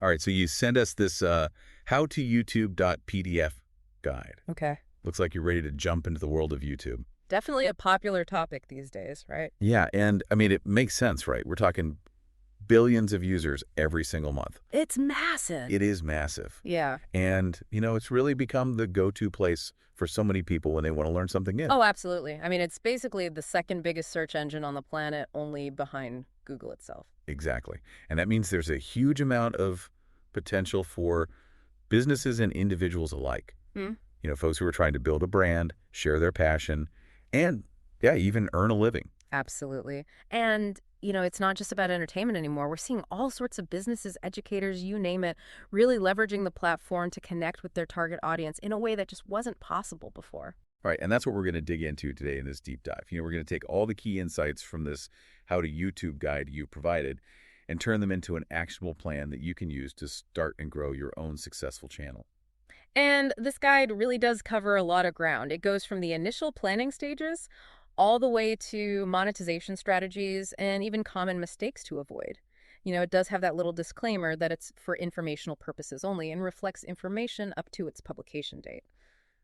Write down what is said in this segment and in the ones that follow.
All right, so you send us this howtoyoutube.pdf guide. Okay. Looks like you're ready to jump into the world of YouTube. Definitely a popular topic these days, right? Yeah, and I mean, it makes sense, right? We're talking billions of users every single month. It's massive. It is massive. Yeah. And, it's really become the go-to place for so many people when they want to learn something new. Oh, absolutely. I mean, it's basically the second biggest search engine on the planet, only behind Google itself. Exactly. And that means there's a huge amount of potential for businesses and individuals alike. Folks who are trying to build a brand, share their passion, and, yeah, even earn a living. Absolutely. And, it's not just about entertainment anymore. We're seeing all sorts of businesses, educators, you name it, really leveraging the platform to connect with their target audience in a way that just wasn't possible before. All right, and that's what we're going to dig into today in this deep dive. We're going to take all the key insights from this How to YouTube guide you provided and turn them into an actionable plan that you can use to start and grow your own successful channel. And this guide really does cover a lot of ground. It goes from the initial planning stages all the way to monetization strategies and even common mistakes to avoid. It does have that little disclaimer that it's for informational purposes only and reflects information up to its publication date,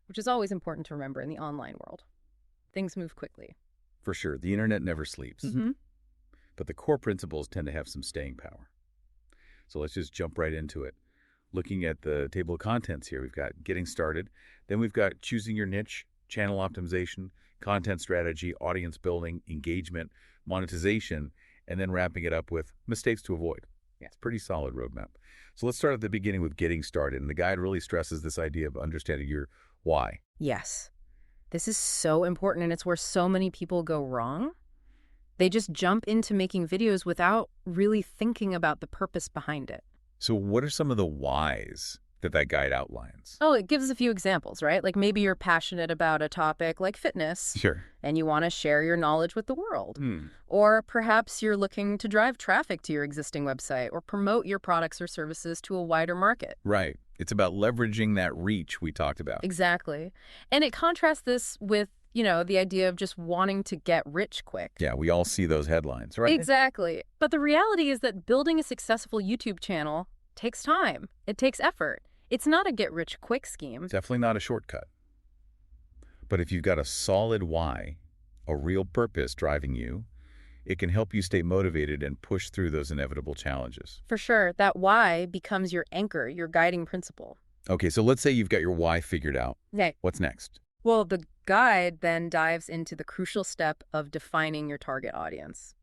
which is always important to remember in the online world. Things move quickly. For sure. The internet never sleeps. But the core principles tend to have some staying power. So let's just jump right into it. Looking at the table of contents here, we've got getting started. Then we've got choosing your niche, channel optimization, content strategy, audience building, engagement, monetization, and then wrapping it up with mistakes to avoid. Yeah, it's a pretty solid roadmap. So let's start at the beginning with getting started. And the guide really stresses this idea of understanding your why. Yes. This is so important, and it's where so many people go wrong. They just jump into making videos without really thinking about the purpose behind it. So what are some of the whys that guide outlines? Oh, it gives a few examples, right? Like maybe you're passionate about a topic like fitness. Sure. And you want to share your knowledge with the world. Or perhaps you're looking to drive traffic to your existing website or promote your products or services to a wider market. Right. It's about leveraging that reach we talked about. Exactly. And it contrasts this with, the idea of just wanting to get rich quick. Yeah, we all see those headlines, right? Exactly. But the reality is that building a successful YouTube channel takes time. It takes effort. It's not a get-rich-quick scheme. Definitely not a shortcut. But if you've got a solid why, a real purpose driving you, it can help you stay motivated and push through those inevitable challenges. For sure. That why becomes your anchor, your guiding principle. Okay, so let's say you've got your why figured out. Okay. What's next? Well, the guide then dives into the crucial step of defining your target audience.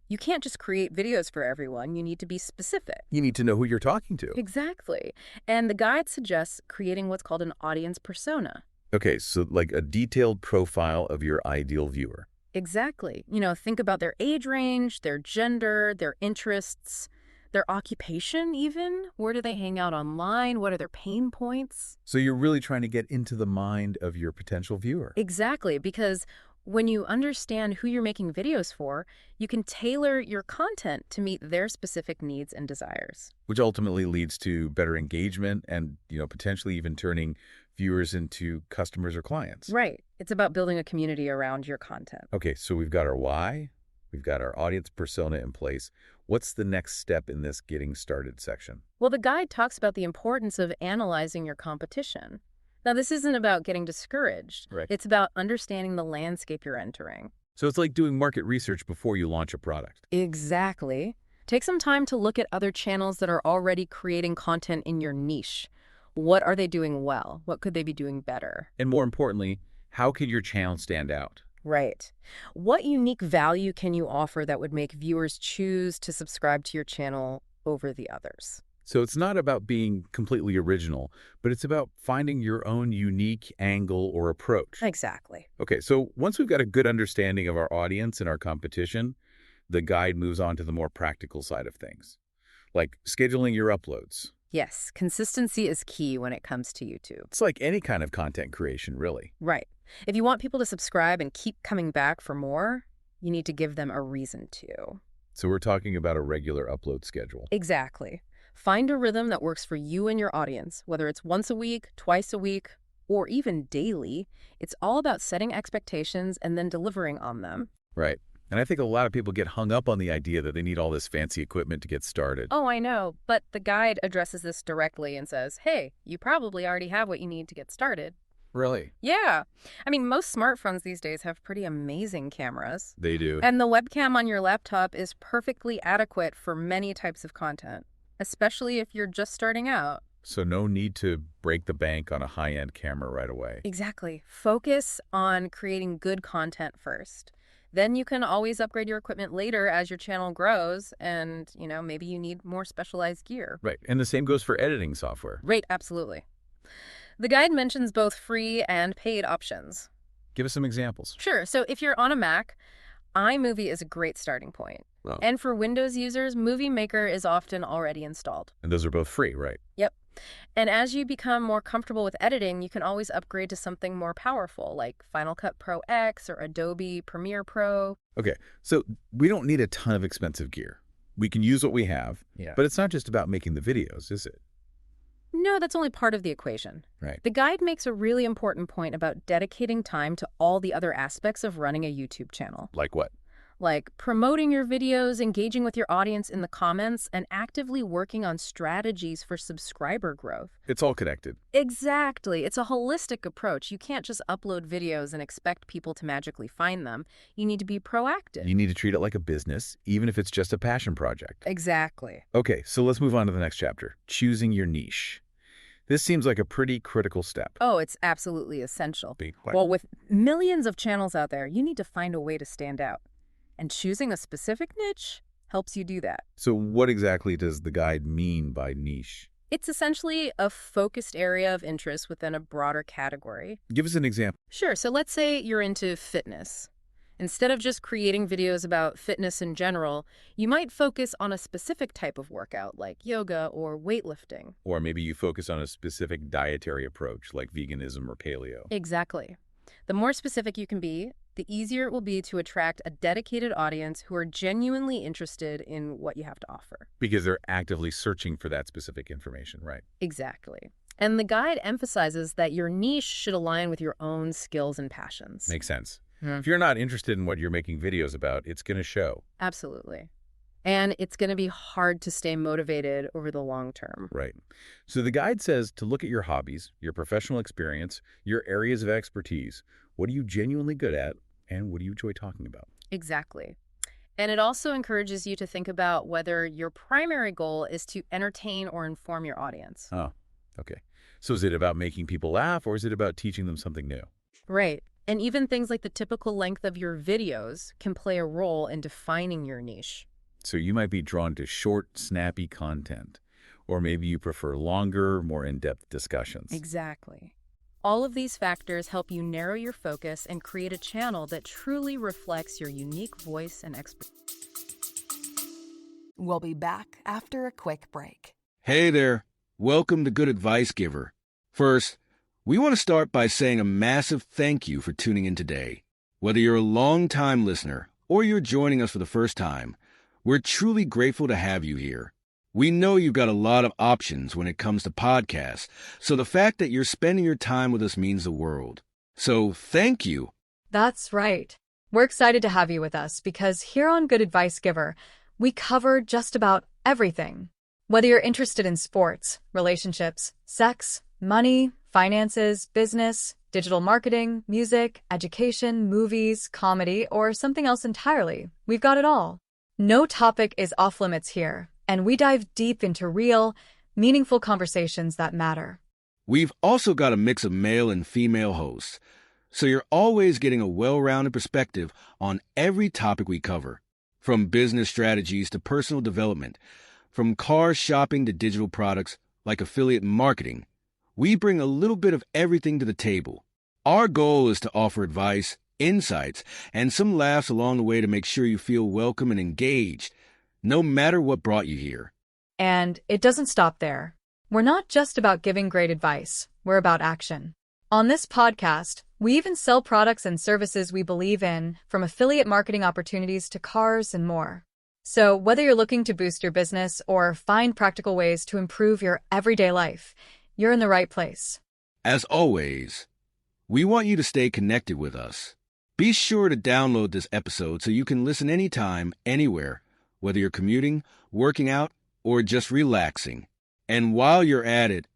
You can't just create videos for everyone. You need to be specific. You need to know who you're talking to. Exactly. And the guide suggests creating what's called an audience persona. Okay, so like a detailed profile of your ideal viewer. Exactly. Think about their age range, their gender, their interests, their occupation even. Where do they hang out online? What are their pain points? So you're really trying to get into the mind of your potential viewer. Exactly, because when you understand who you're making videos for, you can tailor your content to meet their specific needs and desires. Which ultimately leads to better engagement and, potentially even turning viewers into customers or clients. Right. It's about building a community around your content. Okay, so we've got our why, we've got our audience persona in place. What's the next step in this getting started section? Well, the guide talks about the importance of analyzing your competition. Now, this isn't about getting discouraged. Right. It's about understanding the landscape you're entering. So it's like doing market research before you launch a product. Exactly. Take some time to look at other channels that are already creating content in your niche. What are they doing well? What could they be doing better? And more importantly, how can your channel stand out? Right. What unique value can you offer that would make viewers choose to subscribe to your channel over the others? So it's not about being completely original, but it's about finding your own unique angle or approach. Exactly. Okay, so once we've got a good understanding of our audience and our competition, the guide moves on to the more practical side of things, like scheduling your uploads. Yes, consistency is key when it comes to YouTube. It's like any kind of content creation, really. Right. If you want people to subscribe and keep coming back for more, you need to give them a reason to. So we're talking about a regular upload schedule. Exactly. Find a rhythm that works for you and your audience, whether it's once a week, twice a week, or even daily. It's all about setting expectations and then delivering on them. Right. And I think a lot of people get hung up on the idea that they need all this fancy equipment to get started. Oh, I know, but the guide addresses this directly and says, hey, you probably already have what you need to get started. Really? Yeah. I mean, most smartphones these days have pretty amazing cameras. They do. And the webcam on your laptop is perfectly adequate for many types of content, especially if you're just starting out. So no need to break the bank on a high-end camera right away. Exactly. Focus on creating good content first. Then you can always upgrade your equipment later as your channel grows and, maybe you need more specialized gear. Right. And the same goes for editing software. Right, absolutely. The guide mentions both free and paid options. Give us some examples. Sure. So if you're on a Mac, iMovie is a great starting point. Oh. And for Windows users, Movie Maker is often already installed. And those are both free, right? Yep. And as you become more comfortable with editing, you can always upgrade to something more powerful, like Final Cut Pro X or Adobe Premiere Pro. Okay, so we don't need a ton of expensive gear. We can use what we have, but it's not just about making the videos, is it? No, that's only part of the equation. Right. The guide makes a really important point about dedicating time to all the other aspects of running a YouTube channel. Like what? Like promoting your videos, engaging with your audience in the comments, and actively working on strategies for subscriber growth. It's all connected. Exactly. It's a holistic approach. You can't just upload videos and expect people to magically find them. You need to be proactive. You need to treat it like a business, even if it's just a passion project. Exactly. Okay, so let's move on to the next chapter, choosing your niche. This seems like a pretty critical step. Oh, it's absolutely essential. Well, with millions of channels out there, you need to find a way to stand out. And choosing a specific niche helps you do that. So what exactly does the guide mean by niche? It's essentially a focused area of interest within a broader category. Give us an example. Sure. So let's say you're into fitness. Instead of just creating videos about fitness in general, you might focus on a specific type of workout like yoga or weightlifting. Or maybe you focus on a specific dietary approach like veganism or paleo. Exactly. The more specific you can be, the easier it will be to attract a dedicated audience who are genuinely interested in what you have to offer. Because they're actively searching for that specific information, right? Exactly. And the guide emphasizes that your niche should align with your own skills and passions. Makes sense. If you're not interested in what you're making videos about, it's going to show. Absolutely. And it's going to be hard to stay motivated over the long term. Right. So the guide says to look at your hobbies, your professional experience, your areas of expertise. What are you genuinely good at, and what do you enjoy talking about? Exactly. And it also encourages you to think about whether your primary goal is to entertain or inform your audience. Oh, okay. So is it about making people laugh, or is it about teaching them something new? Right. And even things like the typical length of your videos can play a role in defining your niche. So you might be drawn to short, snappy content, or maybe you prefer longer, more in-depth discussions. Exactly. All of these factors help you narrow your focus and create a channel that truly reflects your unique voice and expertise. We'll be back after a quick break. Hey there. Welcome to Good Advice Giver. First, we want to start by saying a massive thank you for tuning in today. Whether you're a long-time listener or you're joining us for the first time, we're truly grateful to have you here. We know you've got a lot of options when it comes to podcasts, so the fact that you're spending your time with us means the world. So thank you. That's right. We're excited to have you with us because here on Good Advice Giver, we cover just about everything. Whether you're interested in sports, relationships, sex, money, finances, business, digital marketing, music, education, movies, comedy, or something else entirely, we've got it all. No topic is off limits here, and we dive deep into real, meaningful conversations that matter. We've also got a mix of male and female hosts, so you're always getting a well-rounded perspective on every topic we cover, from business strategies to personal development, from car shopping to digital products like affiliate marketing. We bring a little bit of everything to the table. Our goal is to offer advice, insights, and some laughs along the way to make sure you feel welcome and engaged, no matter what brought you here. And it doesn't stop there. We're not just about giving great advice, we're about action. On this podcast, we even sell products and services we believe in, from affiliate marketing opportunities to cars and more. So whether you're looking to boost your business or find practical ways to improve your everyday life, you're in the right place. As always, we want you to stay connected with us. Be sure to download this episode so you can listen anytime, anywhere, whether you're commuting, working out, or just relaxing. And while you're at it,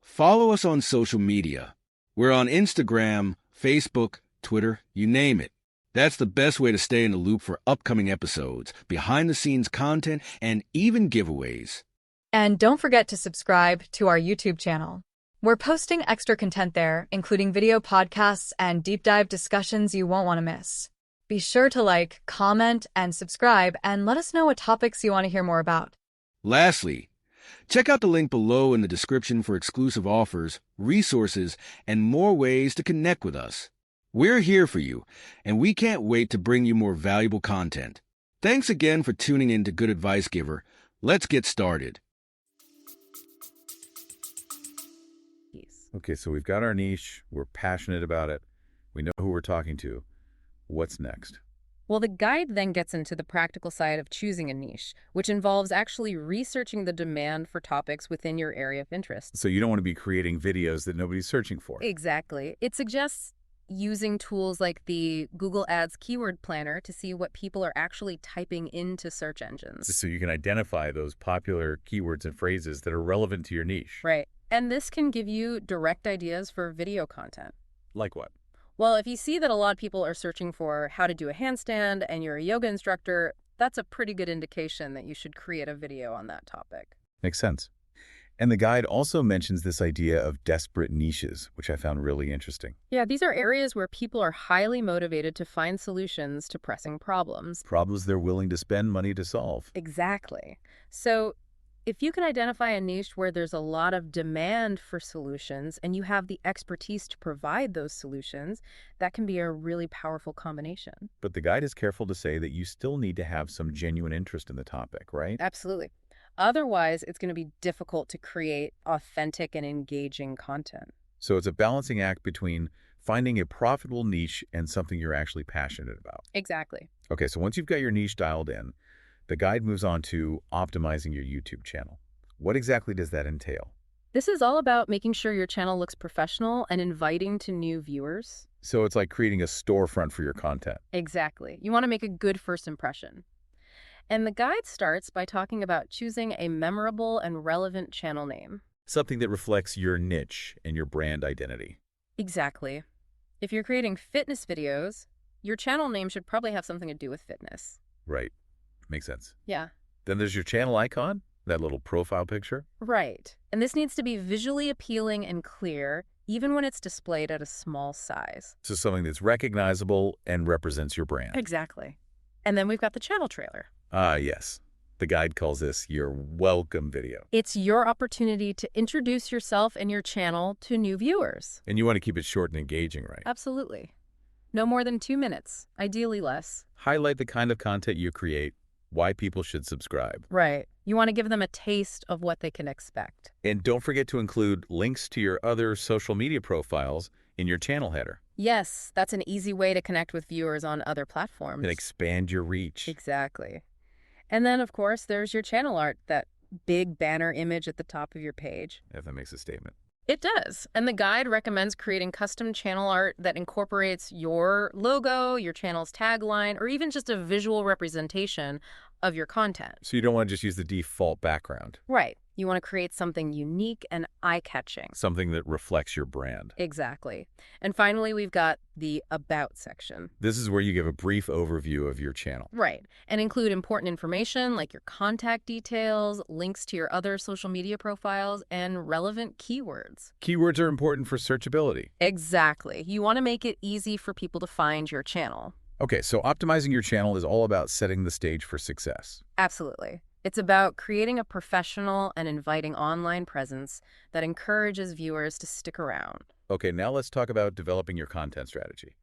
follow us on social media. We're on Instagram, Facebook, Twitter, you name it. That's the best way to stay in the loop for upcoming episodes, behind-the-scenes content, and even giveaways. And don't forget to subscribe to our YouTube channel. We're posting extra content there, including video podcasts and deep dive discussions you won't want to miss. Be sure to like, comment, and subscribe, and let us know what topics you want to hear more about. Lastly, check out the link below in the description for exclusive offers, resources, and more ways to connect with us. We're here for you, and we can't wait to bring you more valuable content. Thanks again for tuning in to Good Advice Giver. Let's get started. Okay, so we've got our niche. We're passionate about it. We know who we're talking to. What's next? Well, the guide then gets into the practical side of choosing a niche, which involves actually researching the demand for topics within your area of interest. So you don't want to be creating videos that nobody's searching for. Exactly. It suggests using tools like the Google Ads Keyword Planner to see what people are actually typing into search engines. So you can identify those popular keywords and phrases that are relevant to your niche. Right. And this can give you direct ideas for video content. Like what? Well, if you see that a lot of people are searching for how to do a handstand and you're a yoga instructor, that's a pretty good indication that you should create a video on that topic. Makes sense. And the guide also mentions this idea of desperate niches, which I found really interesting. Yeah, these are areas where people are highly motivated to find solutions to pressing problems. Problems they're willing to spend money to solve. Exactly. So if you can identify a niche where there's a lot of demand for solutions and you have the expertise to provide those solutions, that can be a really powerful combination. But the guide is careful to say that you still need to have some genuine interest in the topic, right? Absolutely. Otherwise, it's going to be difficult to create authentic and engaging content. So it's a balancing act between finding a profitable niche and something you're actually passionate about. Exactly. Okay, so once you've got your niche dialed in, the guide moves on to optimizing your YouTube channel. What exactly does that entail? This is all about making sure your channel looks professional and inviting to new viewers. So it's like creating a storefront for your content. Exactly. You want to make a good first impression. And the guide starts by talking about choosing a memorable and relevant channel name. Something that reflects your niche and your brand identity. Exactly. If you're creating fitness videos, your channel name should probably have something to do with fitness. Right. Makes sense. Yeah. Then there's your channel icon, that little profile picture. Right. And this needs to be visually appealing and clear, even when it's displayed at a small size. So something that's recognizable and represents your brand. Exactly. And then we've got the channel trailer. Ah, yes. The guide calls this your welcome video. It's your opportunity to introduce yourself and your channel to new viewers. And you want to keep it short and engaging, right? Absolutely. No more than 2 minutes, ideally less. Highlight the kind of content you create, why people should subscribe. Right. You want to give them a taste of what they can expect. And don't forget to include links to your other social media profiles in your channel header. Yes, that's an easy way to connect with viewers on other platforms. And expand your reach. Exactly. And then, of course, there's your channel art, that big banner image at the top of your page. If that makes a statement. It does. And the guide recommends creating custom channel art that incorporates your logo, your channel's tagline, or even just a visual representation of your content. So you don't want to just use the default background. Right. You want to create something unique and eye-catching. Something that reflects your brand. Exactly. And finally, we've got the About section. This is where you give a brief overview of your channel. Right. And include important information like your contact details, links to your other social media profiles, and relevant keywords. Keywords are important for searchability. Exactly. You want to make it easy for people to find your channel. Okay, so optimizing your channel is all about setting the stage for success. Absolutely. It's about creating a professional and inviting online presence that encourages viewers to stick around. Okay, now let's talk about developing your content strategy.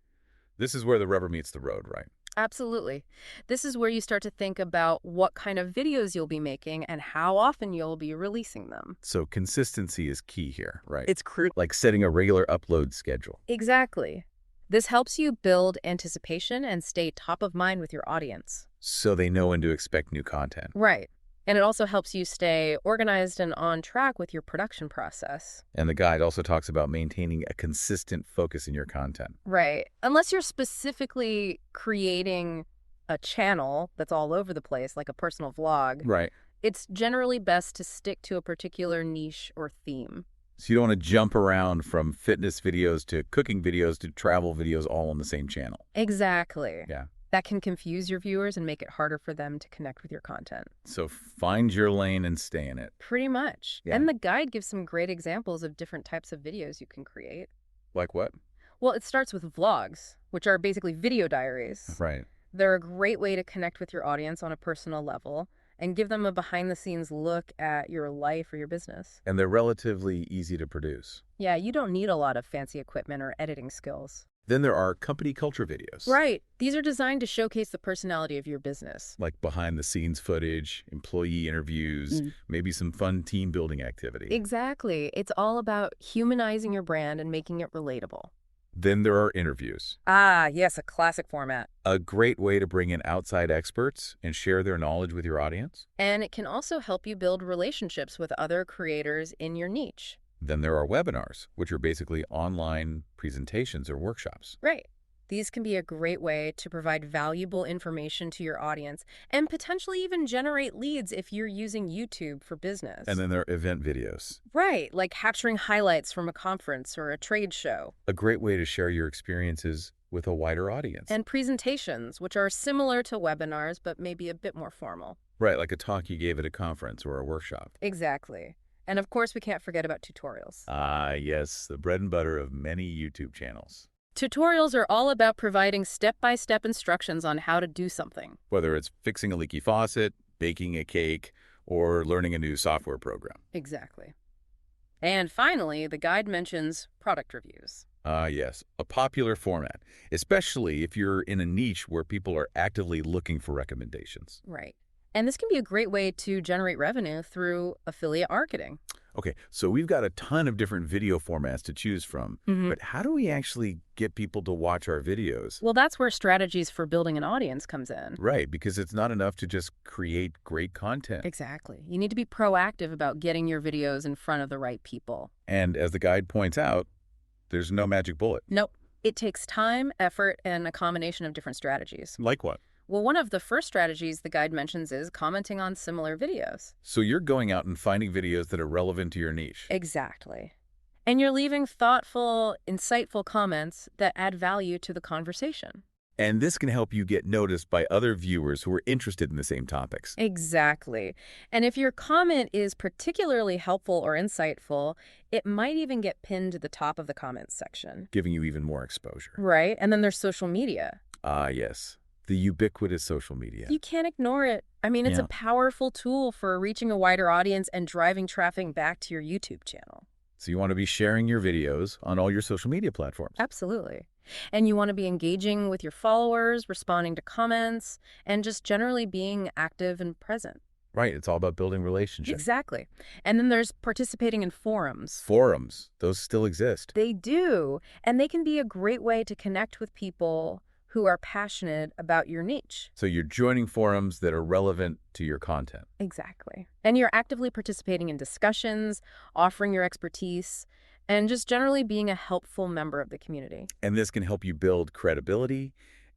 This is where the rubber meets the road, right? Absolutely. This is where you start to think about what kind of videos you'll be making and how often you'll be releasing them. So consistency is key here, right? It's crucial. Like setting a regular upload schedule. Exactly. This helps you build anticipation and stay top of mind with your audience. So they know when to expect new content. Right. And it also helps you stay organized and on track with your production process. And the guide also talks about maintaining a consistent focus in your content. Right. Unless you're specifically creating a channel that's all over the place, like a personal vlog, Right. it's generally best to stick to a particular niche or theme. So you don't want to jump around from fitness videos to cooking videos to travel videos all on the same channel. Exactly. Yeah. That can confuse your viewers and make it harder for them to connect with your content. So find your lane and stay in it. Pretty much. Yeah. And the guide gives some great examples of different types of videos you can create. Like what? Well, it starts with vlogs, which are basically video diaries. Right. They're a great way to connect with your audience on a personal level and give them a behind-the-scenes look at your life or your business. And they're relatively easy to produce. Yeah, you don't need a lot of fancy equipment or editing skills. Then there are company culture videos. Right. These are designed to showcase the personality of your business. Like behind-the-scenes footage, employee interviews, maybe some fun team-building activity. Exactly. It's all about humanizing your brand and making it relatable. Then there are interviews. Ah, yes, a classic format. A great way to bring in outside experts and share their knowledge with your audience. And it can also help you build relationships with other creators in your niche. Then there are webinars, which are basically online presentations or workshops. Right. These can be a great way to provide valuable information to your audience and potentially even generate leads if you're using YouTube for business. And then there are event videos. Right, like capturing highlights from a conference or a trade show. A great way to share your experiences with a wider audience. And presentations, which are similar to webinars but maybe a bit more formal. Right, like a talk you gave at a conference or a workshop. Exactly. And of course, we can't forget about tutorials. Ah, yes, the bread and butter of many YouTube channels. Tutorials are all about providing step-by-step instructions on how to do something. Whether it's fixing a leaky faucet, baking a cake, or learning a new software program. Exactly. And finally, the guide mentions product reviews. Ah, yes, a popular format, especially if you're in a niche where people are actively looking for recommendations. Right. And this can be a great way to generate revenue through affiliate marketing. Okay, so we've got a ton of different video formats to choose from, but how do we actually get people to watch our videos? Well, that's where strategies for building an audience comes in. Right, because it's not enough to just create great content. Exactly. You need to be proactive about getting your videos in front of the right people. And as the guide points out, there's no magic bullet. Nope. It takes time, effort, and a combination of different strategies. Like what? Well, one of the first strategies the guide mentions is commenting on similar videos. So you're going out and finding videos that are relevant to your niche. Exactly. And you're leaving thoughtful, insightful comments that add value to the conversation. And this can help you get noticed by other viewers who are interested in the same topics. Exactly. And if your comment is particularly helpful or insightful, it might even get pinned to the top of the comments section. Giving you even more exposure. Right. And then there's social media. Ah, yes. The ubiquitous social media. You can't ignore it. I mean, it's a powerful tool for reaching a wider audience and driving traffic back to your YouTube channel. So you want to be sharing your videos on all your social media platforms. Absolutely. And you want to be engaging with your followers, responding to comments, and just generally being active and present. Right. It's all about building relationships. Exactly. And then there's participating in forums. Forums. Those still exist. They do. And they can be a great way to connect with people who are passionate about your niche. So you're joining forums that are relevant to your content. Exactly. And you're actively participating in discussions, offering your expertise, and just generally being a helpful member of the community. And this can help you build credibility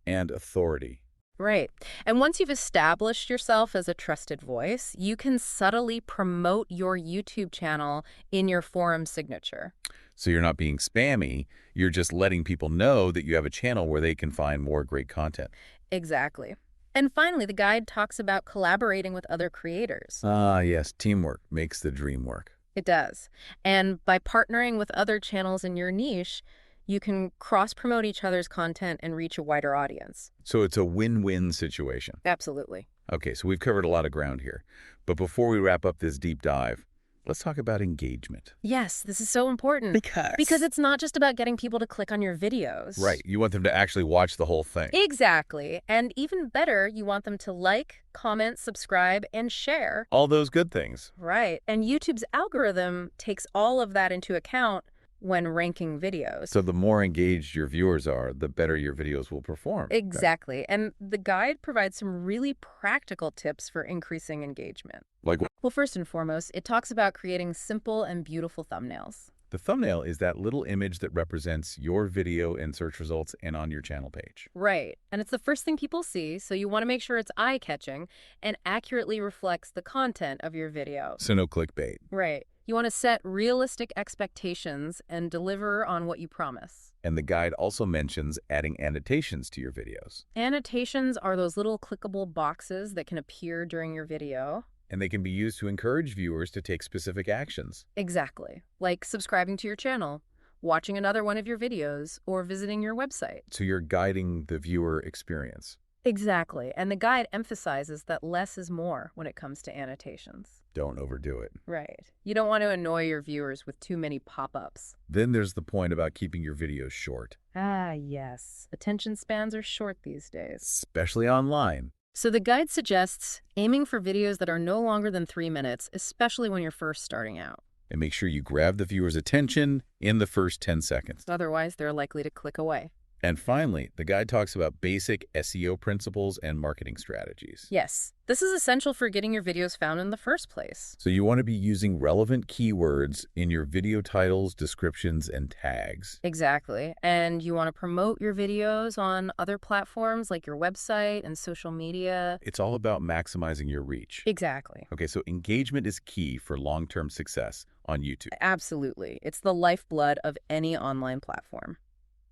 and authority. Right. And once you've established yourself as a trusted voice, you can subtly promote your YouTube channel in your forum signature. So you're not being spammy, you're just letting people know that you have a channel where they can find more great content. Exactly. And finally, the guide talks about collaborating with other creators. Ah, yes, teamwork makes the dream work. It does. And by partnering with other channels in your niche, you can cross-promote each other's content and reach a wider audience. So it's a win-win situation. Absolutely. Okay, so we've covered a lot of ground here. But before we wrap up this deep dive, let's talk about engagement. Yes, this is so important. Because it's not just about getting people to click on your videos. Right. You want them to actually watch the whole thing. Exactly. And even better, you want them to like, comment, subscribe, and share. All those good things. Right. And YouTube's algorithm takes all of that into account when ranking videos. So the more engaged your viewers are, the better your videos will perform. Exactly. And the guide provides some really practical tips for increasing engagement. Like what? Well, first and foremost, it talks about creating simple and beautiful thumbnails. The thumbnail is that little image that represents your video in search results and on your channel page. Right. And it's the first thing people see, so you want to make sure it's eye-catching and accurately reflects the content of your video. So no clickbait. Right. You want to set realistic expectations and deliver on what you promise. And the guide also mentions adding annotations to your videos. Annotations are those little clickable boxes that can appear during your video. And they can be used to encourage viewers to take specific actions. Exactly. Like subscribing to your channel, watching another one of your videos, or visiting your website. So you're guiding the viewer experience. Exactly. And the guide emphasizes that less is more when it comes to annotations. Don't overdo it. Right. You don't want to annoy your viewers with too many pop-ups. Then there's the point about keeping your videos short. Ah, yes. Attention spans are short these days. Especially online. So the guide suggests aiming for videos that are no longer than 3 minutes, especially when you're first starting out. And make sure you grab the viewer's attention in the first 10 seconds. Otherwise, they're likely to click away. And finally, the guide talks about basic SEO principles and marketing strategies. Yes, this is essential for getting your videos found in the first place. So you want to be using relevant keywords in your video titles, descriptions, and tags. Exactly. And you want to promote your videos on other platforms like your website and social media. It's all about maximizing your reach. Exactly. Okay, so engagement is key for long-term success on YouTube. Absolutely. It's the lifeblood of any online platform.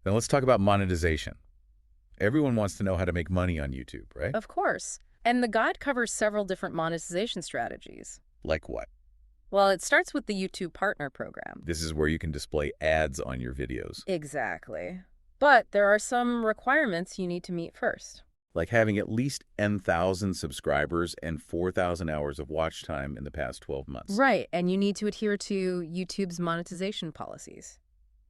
Now let's talk about monetization. Everyone wants to know how to make money on YouTube, right? Of course. And the guide covers several different monetization strategies. Like what? Well, it starts with the YouTube Partner Program. This is where you can display ads on your videos. Exactly. But there are some requirements you need to meet first. Like having at least 10,000 subscribers and 4,000 hours of watch time in the past 12 months. Right, and you need to adhere to YouTube's monetization policies.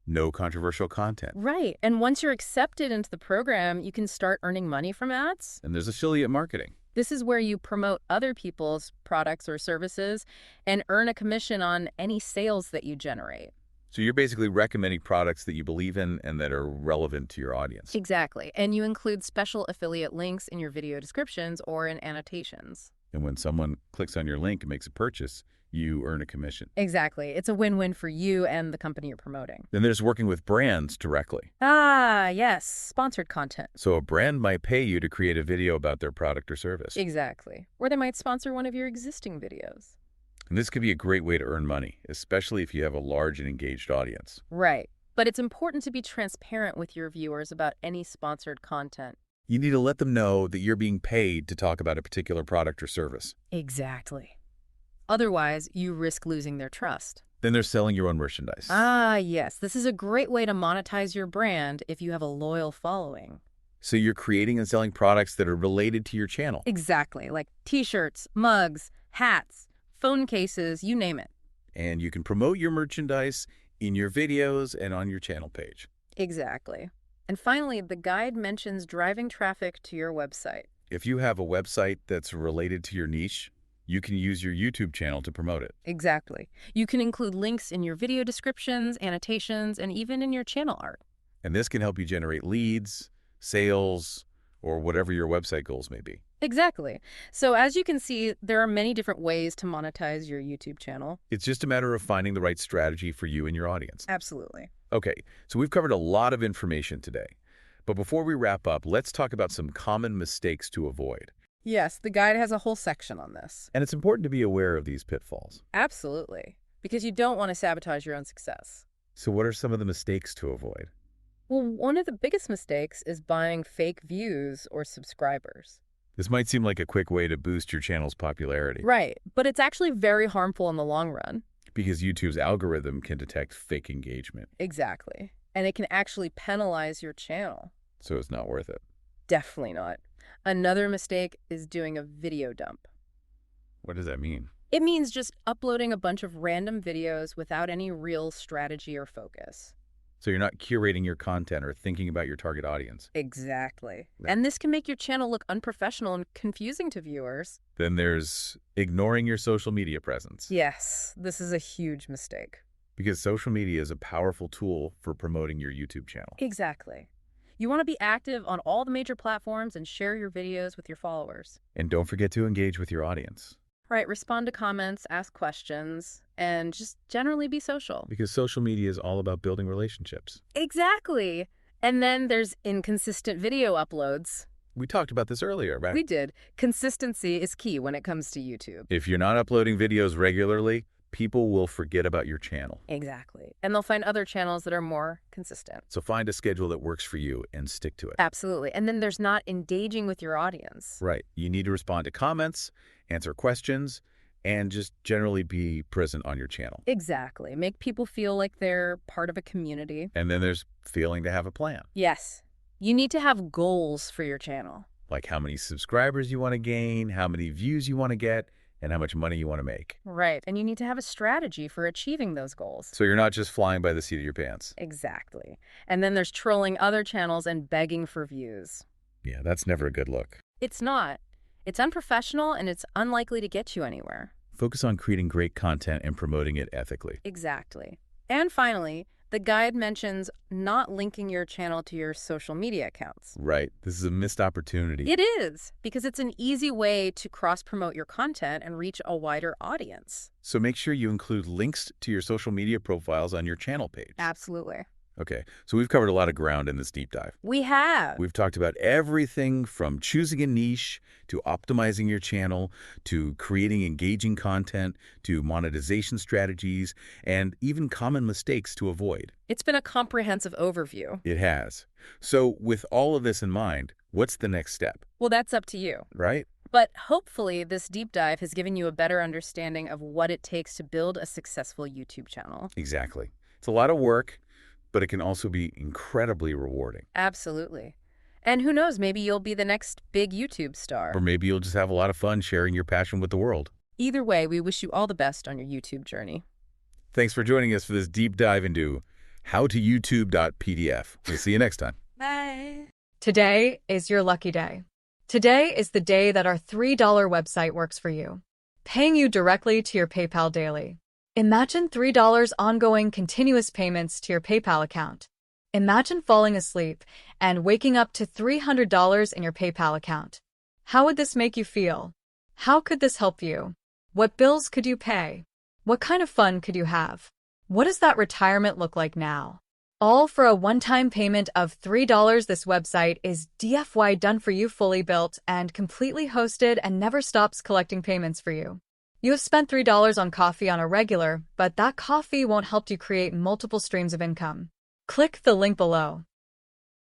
No controversial content. Right, and once you're accepted into the program, you can start earning money from ads. And there's affiliate marketing. This is where you promote other people's products or services and earn a commission on any sales that you generate. So you're basically recommending products that you believe in and that are relevant to your audience. Exactly, and you include special affiliate links in your video descriptions or in annotations. And when someone clicks on your link and makes a purchase, you earn a commission. Exactly. It's a win-win for you and the company you're promoting. Then there's working with brands directly. Ah, yes. Sponsored content. So a brand might pay you to create a video about their product or service. Exactly. Or they might sponsor one of your existing videos. And this could be a great way to earn money, especially if you have a large and engaged audience. Right. But it's important to be transparent with your viewers about any sponsored content. You need to let them know that you're being paid to talk about a particular product or service. Exactly. Otherwise, you risk losing their trust. Then they're selling your own merchandise. Ah, yes. This is a great way to monetize your brand if you have a loyal following. So you're creating and selling products that are related to your channel. Exactly. Like t-shirts, mugs, hats, phone cases, you name it. And you can promote your merchandise in your videos and on your channel page. Exactly. And finally, the guide mentions driving traffic to your website. If you have a website that's related to your niche, you can use your YouTube channel to promote it. Exactly. You can include links in your video descriptions, annotations, and even in your channel art. And this can help you generate leads, sales, or whatever your website goals may be. Exactly. So as you can see, there are many different ways to monetize your YouTube channel. It's just a matter of finding the right strategy for you and your audience. Absolutely. Okay, so we've covered a lot of information today. But before we wrap up, let's talk about some common mistakes to avoid. Yes, the guide has a whole section on this. And it's important to be aware of these pitfalls. Absolutely. Because you don't want to sabotage your own success. So what are some of the mistakes to avoid? Well, one of the biggest mistakes is buying fake views or subscribers. This might seem like a quick way to boost your channel's popularity. Right, but it's actually very harmful in the long run. Because YouTube's algorithm can detect fake engagement. Exactly. And it can actually penalize your channel. So it's not worth it. Definitely not. Another mistake is doing a video dump. What does that mean? It means just uploading a bunch of random videos without any real strategy or focus. So you're not curating your content or thinking about your target audience. Exactly. Right. And this can make your channel look unprofessional and confusing to viewers. Then there's ignoring your social media presence. Yes, this is a huge mistake. Because social media is a powerful tool for promoting your YouTube channel. Exactly. You want to be active on all the major platforms and share your videos with your followers. And don't forget to engage with your audience. Right, respond to comments, ask questions, and just generally be social. Because social media is all about building relationships. Exactly. And then there's inconsistent video uploads. We talked about this earlier, right? We did. Consistency is key when it comes to YouTube. If you're not uploading videos regularly, people will forget about your channel. Exactly. And they'll find other channels that are more consistent. So find a schedule that works for you and stick to it. Absolutely. And then there's not engaging with your audience. Right. You need to respond to comments, answer questions, and just generally be present on your channel. Exactly. Make people feel like they're part of a community. And then there's failing to have a plan. Yes. You need to have goals for your channel. Like how many subscribers you want to gain, how many views you want to get, and how much money you want to make. Right. And you need to have a strategy for achieving those goals. So you're not just flying by the seat of your pants. Exactly. And then there's trolling other channels and begging for views. Yeah, that's never a good look. It's not. It's unprofessional and it's unlikely to get you anywhere. Focus on creating great content and promoting it ethically. Exactly. And finally, the guide mentions not linking your channel to your social media accounts. Right. This is a missed opportunity. It is, because it's an easy way to cross-promote your content and reach a wider audience. So make sure you include links to your social media profiles on your channel page. Absolutely. Okay, so we've covered a lot of ground in this deep dive. We have. We've talked about everything from choosing a niche, to optimizing your channel, to creating engaging content, to monetization strategies, and even common mistakes to avoid. It's been a comprehensive overview. It has. So with all of this in mind, what's the next step? Well, that's up to you. Right? But hopefully this deep dive has given you a better understanding of what it takes to build a successful YouTube channel. Exactly. It's a lot of work, but it can also be incredibly rewarding. Absolutely. And who knows, maybe you'll be the next big YouTube star. Or maybe you'll just have a lot of fun sharing your passion with the world. Either way, we wish you all the best on your YouTube journey. Thanks for joining us for this deep dive into howtoyoutube.pdf. We'll see you next time. Bye. Today is your lucky day. Today is the day that our $3 website works for you, paying you directly to your PayPal daily. Imagine $3 ongoing continuous payments to your PayPal account. Imagine falling asleep and waking up to $300 in your PayPal account. How would this make you feel? How could this help you? What bills could you pay? What kind of fun could you have? What does that retirement look like now? All for a one-time payment of $3. This website is DFY done for you, fully built and completely hosted, and never stops collecting payments for you. You have spent $3 on coffee on a regular, but that coffee won't help you create multiple streams of income. Click the link below.